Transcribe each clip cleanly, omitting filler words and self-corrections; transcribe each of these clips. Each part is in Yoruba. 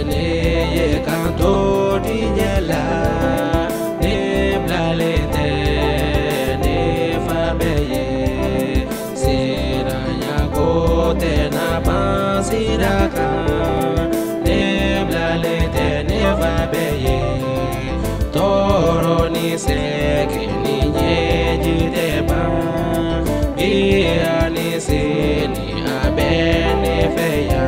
ne ye kanto di nyela ne blalete ne fabeye siranya kote na pansiraka ne blalete ne fabeye toro ni seke ni nyeji deba ia ni sini abene feya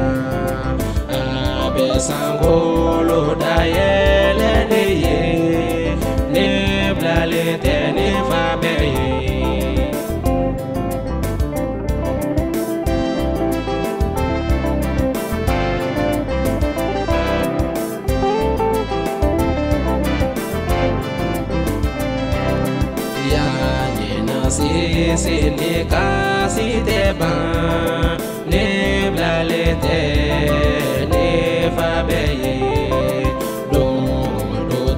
abe sangolo dayele neye ne blalete ne fabeye si ni kasi deba ne blalete ne fabeye do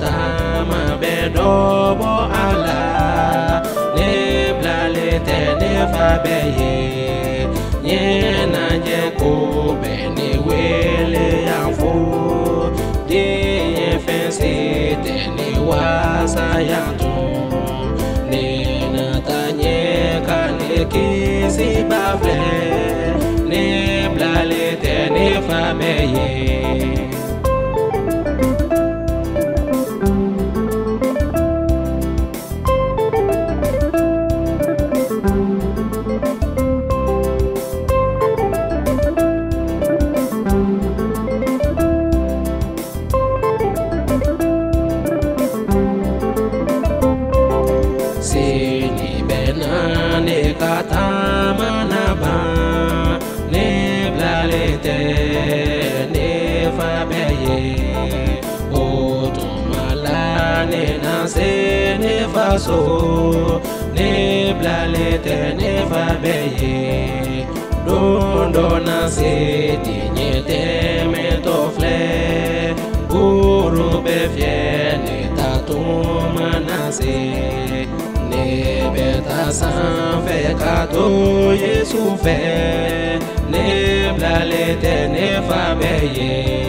tama be dobo ala ne blalete ne fabeye nyena je ko be ni wele yanfo di fensi te ni wasa yanto kisi bafle ne blalete ne fabeye Katamanaba ne blalete ne fabeye otumala ne nase ne faso ne blalete ne fabeye dondo nase dignete mentofle guru befie ne tatuma nase beta san fe kato Yesu fe ne blalete ne fabeye